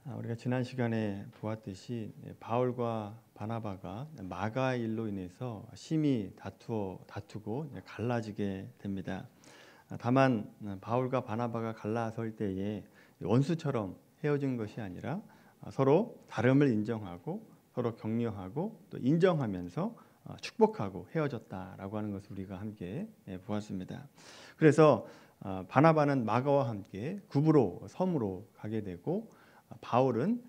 우리가 지난 시간에 보았듯이 바울과 바나바가 마가 일로 인해서 심히 다투고 갈라지게 됩니다. 다만 바울과 바나바가 갈라설 때에 원수처럼 헤어진 것이 아니라 서로 다름을 인정하고 서로 격려하고 또 인정하면서 축복하고 헤어졌다라고 하는 것을 우리가 함께 보았습니다. 그래서 바나바는 마가와 함께 구브로 섬으로 가게 되고 바울은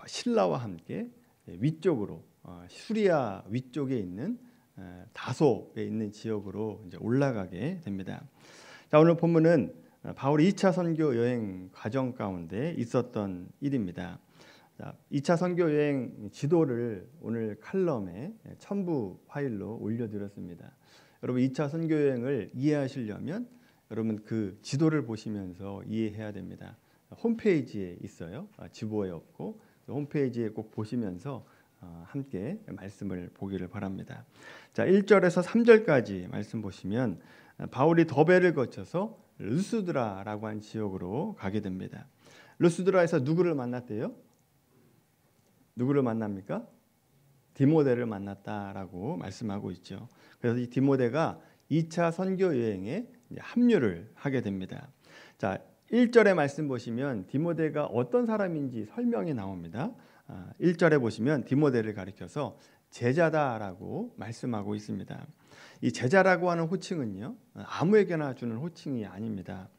실라와 함께 위쪽으로 수리아 위쪽에 있는 다소에 있는 지역으로 이제 올라가게 됩니다. 자, 오늘 본문은 바울이 2차 선교 여행 과정 가운데 있었던 일입니다. 자, 2차 선교 여행 지도를 오늘 칼럼에 첨부 파일로 올려드렸습니다. 여러분 2차 선교 여행을 이해하시려면 여러분 그 지도를 보시면서 이해해야 됩니다. 홈페이지에 있어요. 지도에 없고 홈페이지에 꼭 보시면서 함께 말씀을 보기를 바랍니다. 자, 1절에서 3절까지 말씀 보시면 바울이 더베를 거쳐서 르스드라라고 한 지역으로 가게 됩니다. 르스드라에서 누구를 만났대요? 누구를 만납니까? 디모데를 만났다라고 말씀하고 있죠. 그래서 이 디모데가 2차 선교 여행에 합류를 하게 됩니다. 자, 1절의 말씀 보시면 디모데가 어떤 사람인지 설명이 나옵니다. 1절에 보시면 디모데를 가리켜서 제자다라고 말씀하고 있습니다. 이 제자라고 하는 호칭은요, 아무에게나 주는 호칭이 아닙니다.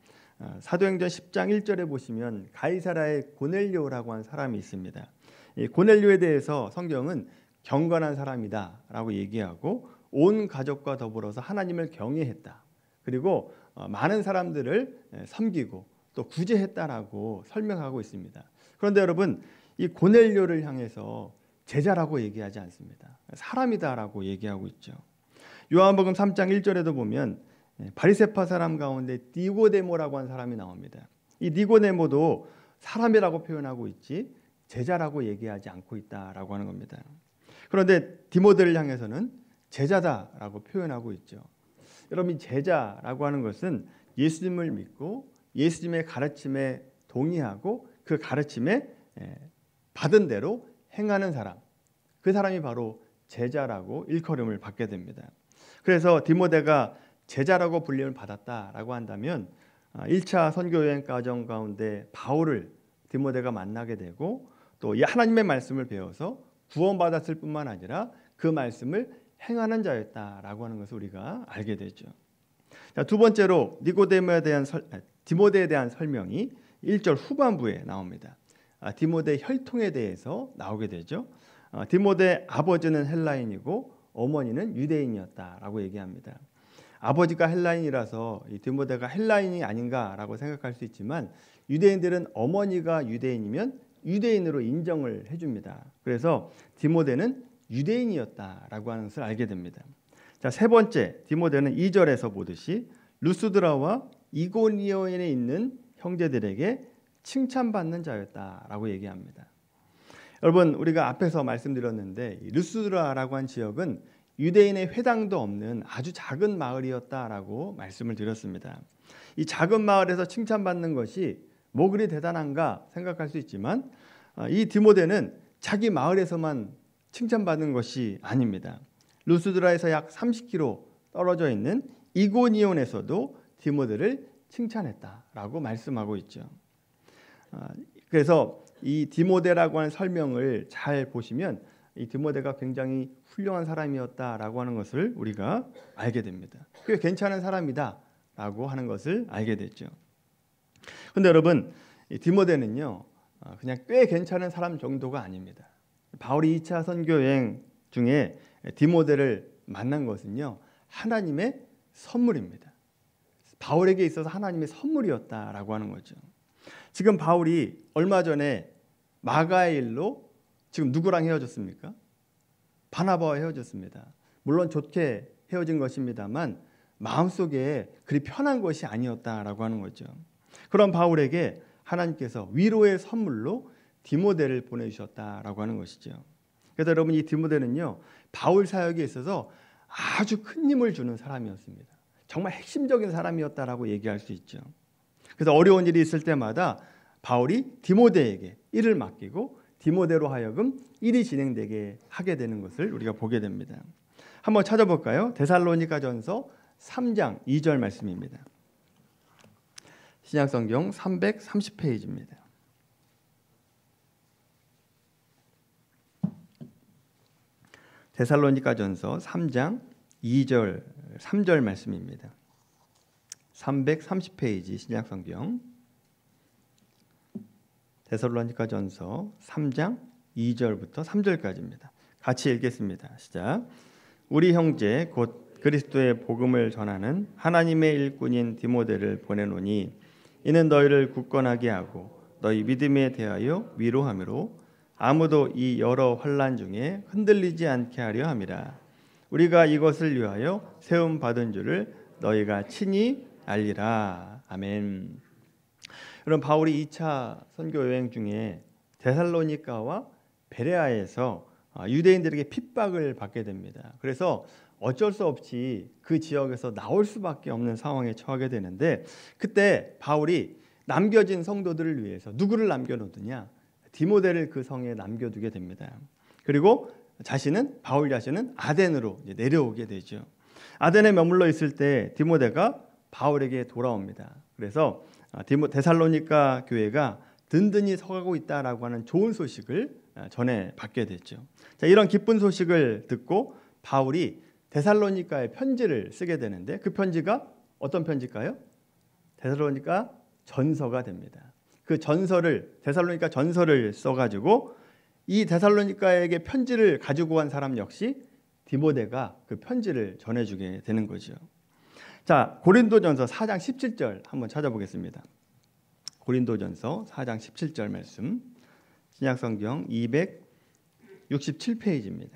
사도행전 10장 1절에 보시면 가이사라의 고넬료라고 하는 사람이 있습니다. 이 고넬료에 대해서 성경은 경건한 사람이다라고 얘기하고 온 가족과 더불어서 하나님을 경외했다. 그리고 많은 사람들을 섬기고 또 구제했다라고 설명하고 있습니다. 그런데 여러분 이 고넬료를 향해서 제자라고 얘기하지 않습니다. 사람이다라고 얘기하고 있죠. 요한복음 3장 1절에도 보면 바리새파 사람 가운데 니고데모라고 한 사람이 나옵니다. 이 니고데모도 사람이라고 표현하고 있지 제자라고 얘기하지 않고 있다라고 하는 겁니다. 그런데 디모데를 향해서는 제자다라고 표현하고 있죠. 여러분 이 제자라고 하는 것은 예수님을 믿고 예수님의 가르침에 동의하고 그 가르침에 받은 대로 행하는 사람, 그 사람이 바로 제자라고 일컬음을 받게 됩니다. 그래서 디모데가 제자라고 불림을 받았다라고 한다면 1차 선교여행 과정 가운데 바울을 디모데가 만나게 되고 또 이 하나님의 말씀을 배워서 구원받았을 뿐만 아니라 그 말씀을 행하는 자였다라고 하는 것을 우리가 알게 되죠. 자, 두 번째로 디모데에 대한 설명이 1절 후반부에 나옵니다. 디모데 혈통에 대해서 나오게 되죠. 디모데 아버지는 헬라인이고 어머니는 유대인이었다라고 얘기합니다. 아버지가 헬라인이라서 디모데가 헬라인이 아닌가라고 생각할 수 있지만 유대인들은 어머니가 유대인이면 유대인으로 인정을 해줍니다. 그래서 디모데는 유대인이었다라고 하는 것을 알게 됩니다. 자, 세 번째 디모데는 2절에서 보듯이 루스드라와 이고니온에 있는 형제들에게 칭찬받는 자였다라고 얘기합니다. 여러분 우리가 앞에서 말씀드렸는데 루스드라라고 한 지역은 유대인의 회당도 없는 아주 작은 마을이었다라고 말씀을 드렸습니다. 이 작은 마을에서 칭찬받는 것이 뭐 그리 대단한가 생각할 수 있지만 이 디모데는 자기 마을에서만 칭찬받는 것이 아닙니다. 루스드라에서 약 30km 떨어져 있는 이고니온에서도 디모데를 칭찬했다라고 말씀하고 있죠. 그래서 이 디모데라고 하는 설명을 잘 보시면 이 디모데가 굉장히 훌륭한 사람이었다라고 하는 것을 우리가 알게 됩니다. 꽤 괜찮은 사람이다라고 하는 것을 알게 됐죠. 그런데 여러분 이 디모데는요 그냥 꽤 괜찮은 사람 정도가 아닙니다. 바울이 2차 선교 여행 중에 디모데를 만난 것은요 하나님의 선물입니다. 바울에게 있어서 하나님의 선물이었다라고 하는 거죠. 지금 바울이 얼마 전에 마가의 일로 지금 누구랑 헤어졌습니까? 바나바와 헤어졌습니다. 물론 좋게 헤어진 것입니다만 마음속에 그리 편한 것이 아니었다라고 하는 거죠. 그런 바울에게 하나님께서 위로의 선물로 디모데를 보내주셨다라고 하는 것이죠. 그래서 여러분 이 디모데는요 바울 사역에 있어서 아주 큰 힘을 주는 사람이었습니다. 정말 핵심적인 사람이었다라고 얘기할 수 있죠. 그래서 어려운 일이 있을 때마다 바울이 디모데에게 일을 맡기고 디모데로 하여금 일이 진행되게 하게 되는 것을 우리가 보게 됩니다. 한번 찾아볼까요? 데살로니가전서 3장 2절 말씀입니다. 신약성경 330페이지입니다. 데살로니가전서 3장 2절 3절 말씀입니다. 330페이지 신약성경 데살로니가전서 3장 2절부터 3절까지입니다. 같이 읽겠습니다. 시작. 우리 형제 곧 그리스도의 복음을 전하는 하나님의 일꾼인 디모데를 보내노니 이는 너희를 굳건하게 하고 너희 믿음에 대하여 위로함으로 아무도 이 여러 환난 중에 흔들리지 않게 하려 함이라. 우리가 이것을 위하여 세움 받은 줄을 너희가 친히 알리라. 아멘. 여러분, 바울이 2차 선교 여행 중에 데살로니가와 베레아에서 유대인들에게 핍박을 받게 됩니다. 그래서 어쩔 수 없이 그 지역에서 나올 수밖에 없는 상황에 처하게 되는데, 그때 바울이 남겨진 성도들을 위해서 누구를 남겨놓느냐? 디모데를 그 성에 남겨두게 됩니다. 그리고 바울 자신은 아덴으로 내려오게 되죠. 아덴에 머물러 있을 때 디모데가 바울에게 돌아옵니다. 그래서 데살로니가 교회가 든든히 서가고 있다라고 하는 좋은 소식을 전해 받게 됐죠. 자, 이런 기쁜 소식을 듣고 바울이 데살로니가에 편지를 쓰게 되는데, 그 편지가 어떤 편지일까요? 데살로니가 전서가 됩니다. 그 데살로니가 전서를 써가지고 이 데살로니가에게 편지를 가지고 간 사람 역시 디모데가 그 편지를 전해주게 되는 거죠. 자, 고린도전서 4장 17절 한번 찾아보겠습니다. 고린도전서 4장 17절 말씀, 신약성경 267페이지입니다.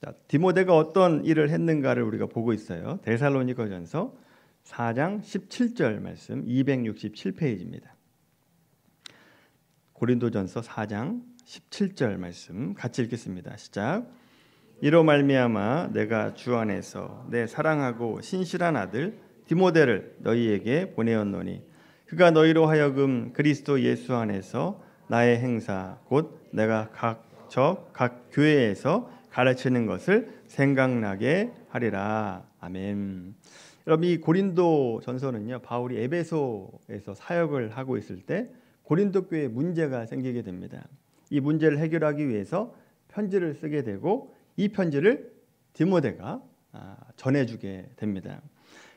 자, 디모데가 어떤 일을 했는가를 우리가 보고 있어요. 데살로니가전서 4장 17절 말씀, 267페이지입니다. 고린도전서 4장 17절 말씀 같이 읽겠습니다. 시작. 이로 말미암아 내가 주 안에서 내 사랑하고 신실한 아들 디모데를 너희에게 보내었노니 그가 너희로 하여금 그리스도 예수 안에서 나의 행사 곧 내가 각 교회에서 가르치는 것을 생각나게 하리라. 아멘. 여러분, 이 고린도 전서는요, 바울이 에베소에서 사역을 하고 있을 때 고린도 교회에 문제가 생기게 됩니다. 이 문제를 해결하기 위해서 편지를 쓰게 되고, 이 편지를 디모데가 전해주게 됩니다.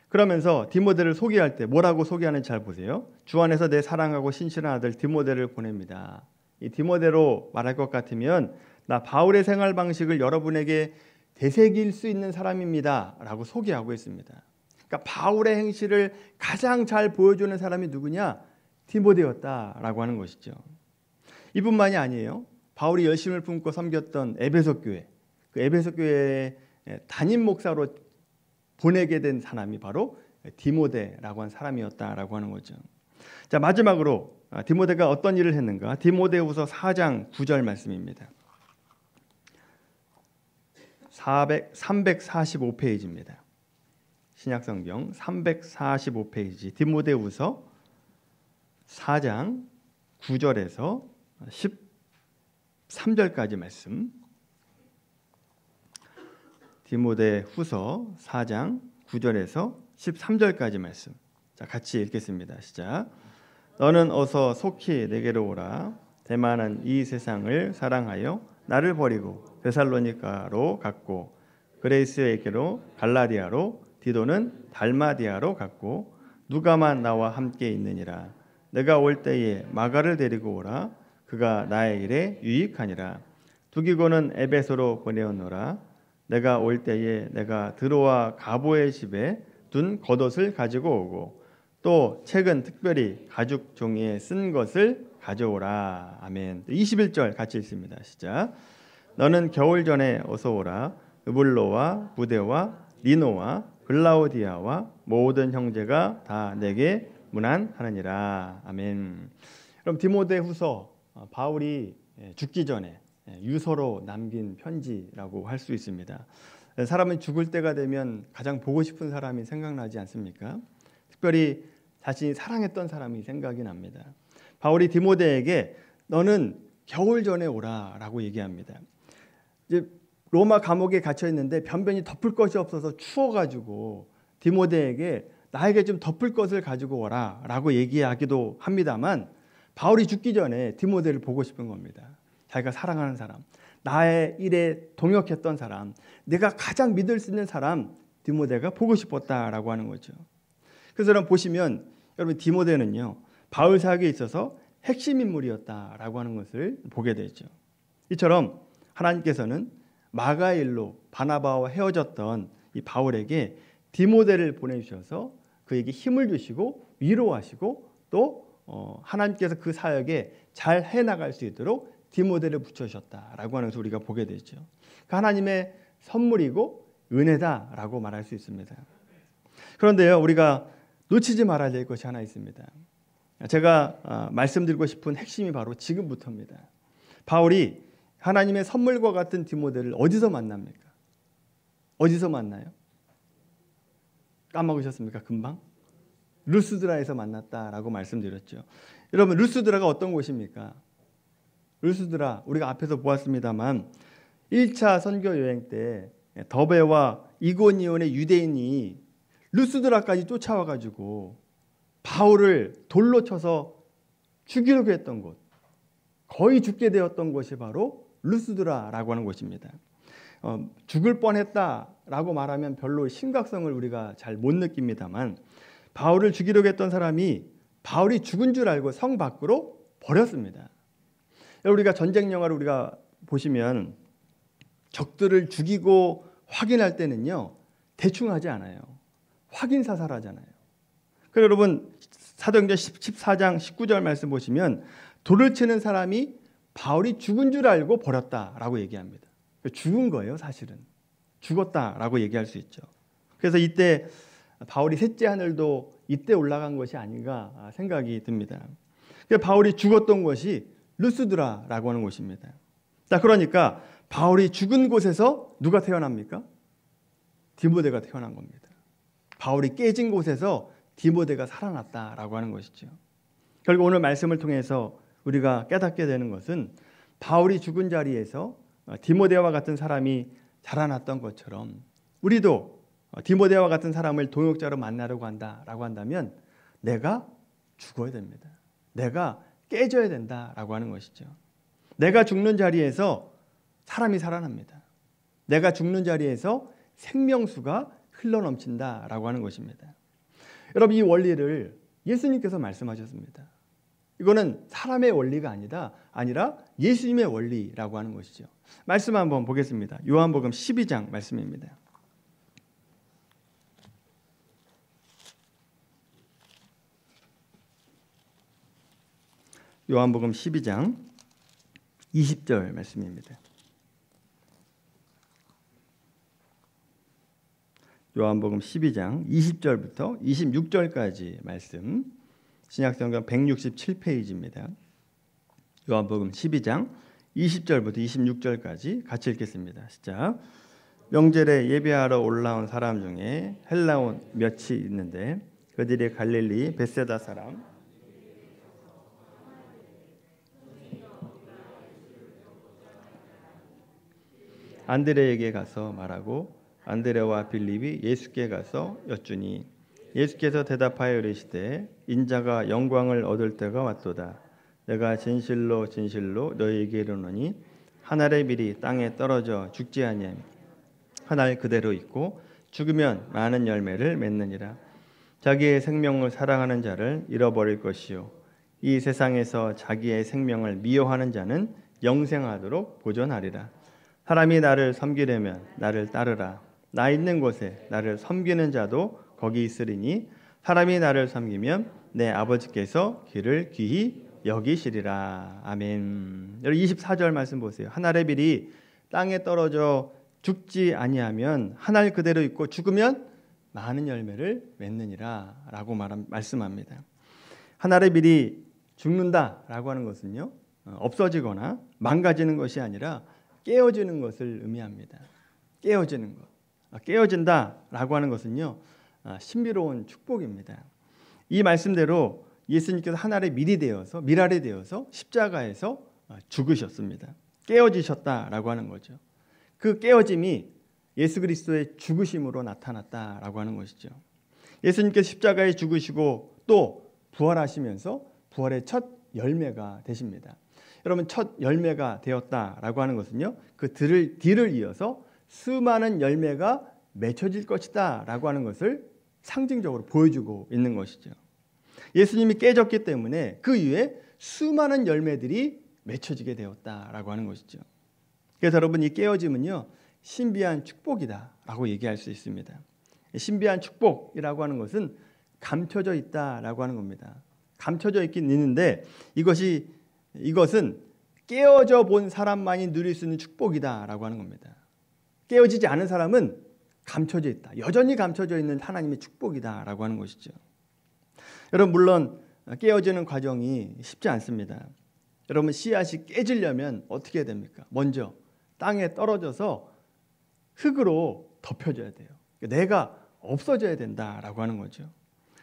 그러면서 디모데를 소개할 때 뭐라고 소개하는지 잘 보세요. 주 안에서 내 사랑하고 신실한 아들 디모데를 보냅니다. 이 디모데로 말할 것 같으면 나 바울의 생활 방식을 여러분에게 되새길 수 있는 사람입니다 라고 소개하고 있습니다. 그러니까 바울의 행실을 가장 잘 보여주는 사람이 누구냐? 디모데였다라고 하는 것이죠. 이뿐만이 아니에요. 바울이 열심을 품고 섬겼던 에베소 교회, 그 에베소 교회의 담임 목사로 보내게 된 사람이 바로 디모데라고 한 사람이었다라고 하는 거죠. 자, 마지막으로 디모데가 어떤 일을 했는가? 디모데후서 4장 9절 말씀입니다. 345페이지입니다. 신약성경 345페이지 디모데후서 4장 9절에서 13절까지 말씀. 디모데후서 4장 9절에서 13절까지 말씀. 자, 같이 읽겠습니다. 시작. 너는 어서 속히 내게로 오라. 대만은 이 세상을 사랑하여 나를 버리고 데살로니가로 갔고 그레이스에게로 갈라디아로 디도는 달마디아로 갔고 누가만 나와 함께 있느니라. 내가 올 때에 마가를 데리고 오라. 그가 나의 일에 유익하니라. 두기고는 에베소로 보내었노라. 내가 올 때에 내가 드로아 가보의 집에 둔 겉옷을 가지고 오고 또 책은 특별히 가죽 종이에 쓴 것을 가져오라. 아멘. 21절 같이 읽습니다. 시작. 너는 겨울 전에 어서 오라. 으블로와 부데와 리노와 글라우디아와 모든 형제가 다 내게 문안하느니라. 아멘. 그럼 디모데후서 바울이 죽기 전에 유서로 남긴 편지라고 할 수 있습니다. 사람은 죽을 때가 되면 가장 보고 싶은 사람이 생각나지 않습니까? 특별히 자신이 사랑했던 사람이 생각이 납니다. 바울이 디모데에게 너는 겨울 전에 오라라고 얘기합니다. 이제 로마 감옥에 갇혀 있는데 변변히 덮을 것이 없어서 추워가지고 디모데에게 나에게 좀 덮을 것을 가지고 오라라고 얘기하기도 합니다만 바울이 죽기 전에 디모데를 보고 싶은 겁니다. 자기가 사랑하는 사람, 나의 일에 동역했던 사람, 내가 가장 믿을 수 있는 사람 디모데가 보고 싶었다라고 하는 거죠. 그래서 여러분 보시면 여러분 디모데는요 바울 사역에 있어서 핵심 인물이었다라고 하는 것을 보게 되죠. 이처럼 하나님께서는 마가의 일로 바나바와 헤어졌던 이 바울에게 디모데를 보내주셔서 그에게 힘을 주시고 위로하시고 또 하나님께서 그 사역에 잘 해나갈 수 있도록 디모데를 붙여주셨다라고 하는 것을 우리가 보게 되죠. 그 하나님의 선물이고 은혜다라고 말할 수 있습니다. 그런데요 우리가 놓치지 말아야 될 것이 하나 있습니다. 제가 말씀드리고 싶은 핵심이 바로 지금부터입니다. 바울이 하나님의 선물과 같은 디모데를 어디서 만납니까? 어디서 만나요? 까먹으셨습니까? 금방? 루스드라에서 만났다라고 말씀드렸죠. 여러분 루스드라가 어떤 곳입니까? 루스드라 우리가 앞에서 보았습니다만 1차 선교 여행 때 더베와 이고니온의 유대인이 루스드라까지 쫓아와가지고 바울을 돌로 쳐서 죽이려고 했던 곳, 거의 죽게 되었던 곳이 바로 루스드라라고 하는 곳입니다. 죽을 뻔했다라고 말하면 별로 심각성을 우리가 잘 못 느낍니다만 바울을 죽이려고 했던 사람이 바울이 죽은 줄 알고 성 밖으로 버렸습니다. 우리가 전쟁 영화를 우리가 보시면 적들을 죽이고 확인할 때는요 대충 하지 않아요. 확인 사살하잖아요. 그래서 여러분 사도행전 14장 19절 말씀 보시면 돌을 치는 사람이 바울이 죽은 줄 알고 버렸다라고 얘기합니다. 죽은 거예요 사실은. 죽었다라고 얘기할 수 있죠. 그래서 이때 바울이 셋째 하늘도 이때 올라간 것이 아닌가 생각이 듭니다. 바울이 죽었던 것이 루스드라라고 하는 곳입니다. 자, 그러니까 바울이 죽은 곳에서 누가 태어납니까? 디모데가 태어난 겁니다. 바울이 깨진 곳에서 디모데가 살아났다라고 하는 것이죠. 결국 오늘 말씀을 통해서 우리가 깨닫게 되는 것은 바울이 죽은 자리에서 디모데와 같은 사람이 자라났던 것처럼 우리도 디모데와 같은 사람을 동역자로 만나려고 한다라고 한다면 내가 죽어야 됩니다. 내가 깨져야 된다라고 하는 것이죠. 내가 죽는 자리에서 사람이 살아납니다. 내가 죽는 자리에서 생명수가 흘러넘친다라고 하는 것입니다. 여러분 이 원리를 예수님께서 말씀하셨습니다. 이거는 사람의 원리가 아니라 예수님의 원리라고 하는 것이죠. 말씀 한번 보겠습니다. 요한복음 12장 말씀입니다. 요한복음 12장 20절 말씀입니다. 요한복음 12장 20절부터 26절까지 말씀 신약성경 167페이지입니다. 요한복음 12장 20절부터 26절까지 같이 읽겠습니다. 시작. 명절에 예배하러 올라온 사람 중에 헬라온 몇이 있는데 그들이 갈릴리 벳세다 사람 안드레에게 가서 말하고 안드레와 빌립이 예수께 가서 여쭈니 예수께서 대답하여 이르시되 인자가 영광을 얻을 때가 왔도다. 내가 진실로 진실로 너희에게 이르노니 한 알의 밀이 땅에 떨어져 죽지 아니하며 한 알 그대로 있고 죽으면 많은 열매를 맺느니라. 자기의 생명을 사랑하는 자를 잃어버릴 것이요 이 세상에서 자기의 생명을 미워하는 자는 영생하도록 보존하리라. 사람이 나를 섬기려면 나를 따르라. 나 있는 곳에 나를 섬기는 자도 거기 있으리니 사람이 나를 섬기면 내 아버지께서 그를 귀히 여기시리라. 아멘. 여러분 24절 말씀 보세요. 한 알의 밀이 땅에 떨어져 죽지 아니하면 한 알 그대로 있고 죽으면 많은 열매를 맺느니라 라고 말씀합니다. 한 알의 밀이 죽는다라고 하는 것은요 없어지거나 망가지는 것이 아니라 깨어지는 것을 의미합니다. 깨어지는 것. 깨어진다라고 하는 것은요 신비로운 축복입니다. 이 말씀대로 예수님께서 하늘에 밀알이 되어서 십자가에서 죽으셨습니다. 깨어지셨다라고 하는 거죠. 그 깨어짐이 예수 그리스도의 죽으심으로 나타났다라고 하는 것이죠. 예수님께서 십자가에 죽으시고 또 부활하시면서 부활의 첫 열매가 되십니다. 여러분, 첫 열매가 되었다라고 하는 것은요, 그 뒤를 이어서 수많은 열매가 맺혀질 것이다 라고 하는 것을 상징적으로 보여주고 있는 것이죠. 예수님이 깨졌기 때문에 그 이후에 수많은 열매들이 맺혀지게 되었다라고 하는 것이죠. 그래서 여러분, 이 깨어짐은요, 신비한 축복이다라고 얘기할 수 있습니다. 신비한 축복이라고 하는 것은 감춰져 있다라고 하는 겁니다. 감춰져 있긴 있는데 이것은 깨어져 본 사람만이 누릴 수 있는 축복이다라고 하는 겁니다. 깨어지지 않은 사람은 감춰져 있다. 여전히 감춰져 있는 하나님의 축복이다라고 하는 것이죠. 여러분, 물론 깨어지는 과정이 쉽지 않습니다. 여러분, 씨앗이 깨지려면 어떻게 해야 됩니까? 먼저 땅에 떨어져서 흙으로 덮여져야 돼요. 내가 없어져야 된다라고 하는 거죠.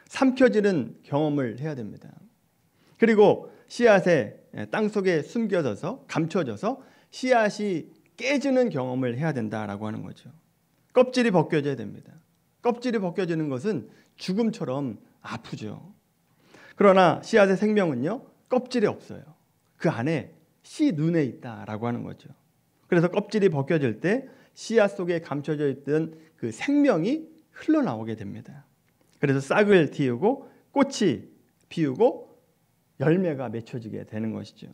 삼켜지는 경험을 해야 됩니다. 그리고 씨앗에 땅속에 숨겨져서 감춰져서 씨앗이 깨지는 경험을 해야 된다라고 하는 거죠. 껍질이 벗겨져야 됩니다. 껍질이 벗겨지는 것은 죽음처럼 아프죠. 그러나 씨앗의 생명은요, 껍질이 없어요. 그 안에 씨 눈에 있다라고 하는 거죠. 그래서 껍질이 벗겨질 때 씨앗 속에 감춰져 있던 그 생명이 흘러나오게 됩니다. 그래서 싹을 틔우고 꽃이 피우고 열매가 맺혀지게 되는 것이죠.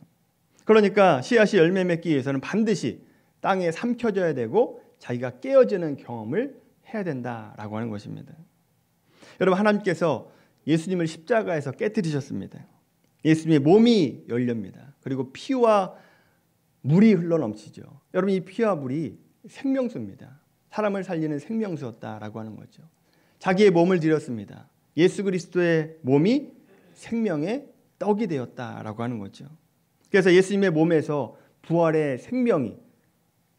그러니까 씨앗이 열매 맺기 위해서는 반드시 땅에 삼켜져야 되고 자기가 깨어지는 경험을 해야 된다라고 하는 것입니다. 여러분, 하나님께서 예수님을 십자가에서 깨뜨리셨습니다. 예수님의 몸이 열립니다. 그리고 피와 물이 흘러넘치죠. 여러분, 이 피와 물이 생명수입니다. 사람을 살리는 생명수였다라고 하는 거죠. 자기의 몸을 드렸습니다. 예수 그리스도의 몸이 생명의 떡이 되었다라고 하는 거죠. 그래서 예수님의 몸에서 부활의 생명이,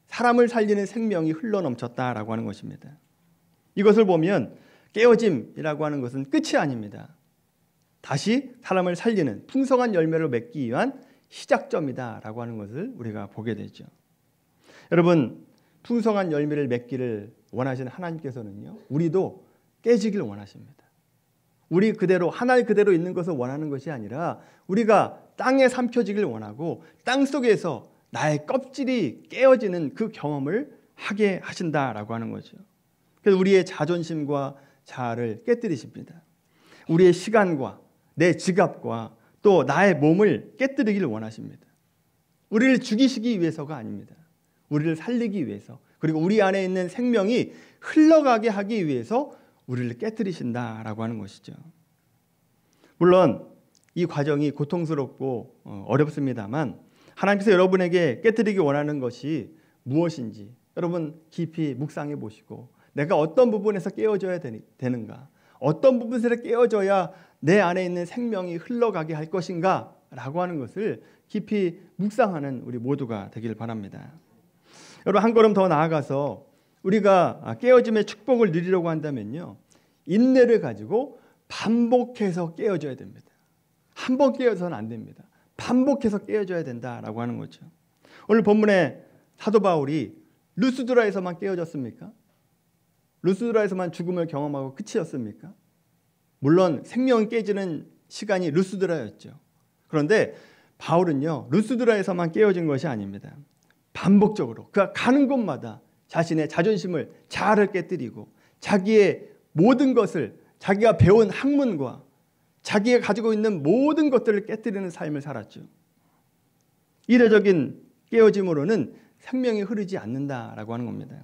사람을 살리는 생명이 흘러넘쳤다라고 하는 것입니다. 이것을 보면 깨어짐이라고 하는 것은 끝이 아닙니다. 다시 사람을 살리는 풍성한 열매를 맺기 위한 시작점이다라고 하는 것을 우리가 보게 되죠. 여러분, 풍성한 열매를 맺기를 원하시는 하나님께서는요, 우리도 깨지길 원하십니다. 우리 그대로, 하늘 그대로 있는 것을 원하는 것이 아니라 우리가 땅에 삼켜지길 원하고 땅 속에서 나의 껍질이 깨어지는 그 경험을 하게 하신다라고 하는 거죠. 그래서 우리의 자존심과 자아를 깨뜨리십니다. 우리의 시간과 내 지갑과 또 나의 몸을 깨뜨리기를 원하십니다. 우리를 죽이시기 위해서가 아닙니다. 우리를 살리기 위해서, 그리고 우리 안에 있는 생명이 흘러가게 하기 위해서 우리를 깨뜨리신다라고 하는 것이죠. 물론 이 과정이 고통스럽고 어렵습니다만 하나님께서 여러분에게 깨뜨리기 원하는 것이 무엇인지 여러분 깊이 묵상해 보시고, 내가 어떤 부분에서 깨어져야 되는가, 어떤 부분에서 깨어져야 내 안에 있는 생명이 흘러가게 할 것인가 라고 하는 것을 깊이 묵상하는 우리 모두가 되길 바랍니다. 여러분, 한 걸음 더 나아가서 우리가 깨어짐의 축복을 누리려고 한다면요, 인내를 가지고 반복해서 깨어져야 됩니다. 한 번 깨어서는 안 됩니다. 반복해서 깨어져야 된다라고 하는 거죠. 오늘 본문에 사도 바울이 루스드라에서만 깨어졌습니까? 루스드라에서만 죽음을 경험하고 끝이었습니까? 물론 생명이 깨지는 시간이 루스드라였죠. 그런데 바울은요, 루스드라에서만 깨어진 것이 아닙니다. 반복적으로 그가 가는 곳마다 자신의 자존심을, 자아를 깨뜨리고 자기의 모든 것을, 자기가 배운 학문과 자기가 가지고 있는 모든 것들을 깨뜨리는 삶을 살았죠. 이례적인 깨어짐으로는 생명이 흐르지 않는다라고 하는 겁니다.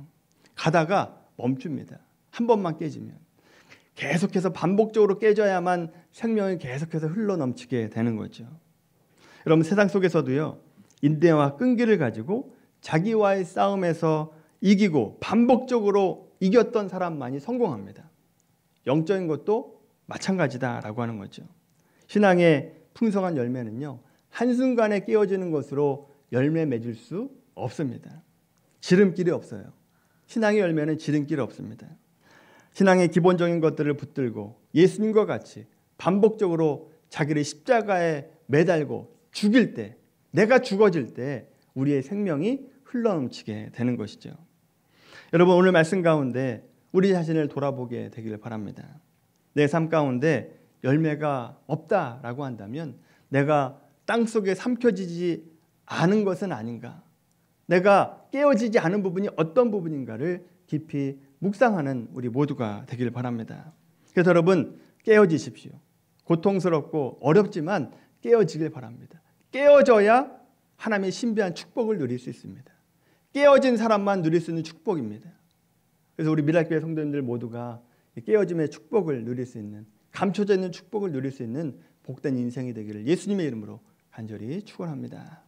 가다가 멈춥니다. 한 번만 깨지면. 계속해서 반복적으로 깨져야만 생명이 계속해서 흘러넘치게 되는 거죠. 여러분, 세상 속에서도요, 인내와 끈기를 가지고 자기와의 싸움에서 이기고 반복적으로 이겼던 사람만이 성공합니다. 영적인 것도 마찬가지다라고 하는 거죠. 신앙의 풍성한 열매는요, 한순간에 깨어지는 것으로 열매 맺을 수 없습니다. 지름길이 없어요. 신앙의 열매는 지름길이 없습니다. 신앙의 기본적인 것들을 붙들고 예수님과 같이 반복적으로 자기를 십자가에 매달고 죽일 때, 내가 죽어질 때 우리의 생명이 흘러넘치게 되는 것이죠. 여러분, 오늘 말씀 가운데 우리 자신을 돌아보게 되기를 바랍니다. 내 삶 가운데 열매가 없다라고 한다면 내가 땅속에 삼켜지지 않은 것은 아닌가, 내가 깨어지지 않은 부분이 어떤 부분인가를 깊이 묵상하는 우리 모두가 되기를 바랍니다. 그래서 여러분, 깨어지십시오. 고통스럽고 어렵지만 깨어지길 바랍니다. 깨어져야 하나님의 신비한 축복을 누릴 수 있습니다. 깨어진 사람만 누릴 수 있는 축복입니다. 그래서 우리 미랄교회 성도님들 모두가 깨어짐의 축복을 누릴 수 있는, 감춰져 있는 축복을 누릴 수 있는 복된 인생이 되기를 예수님의 이름으로 간절히 축원합니다.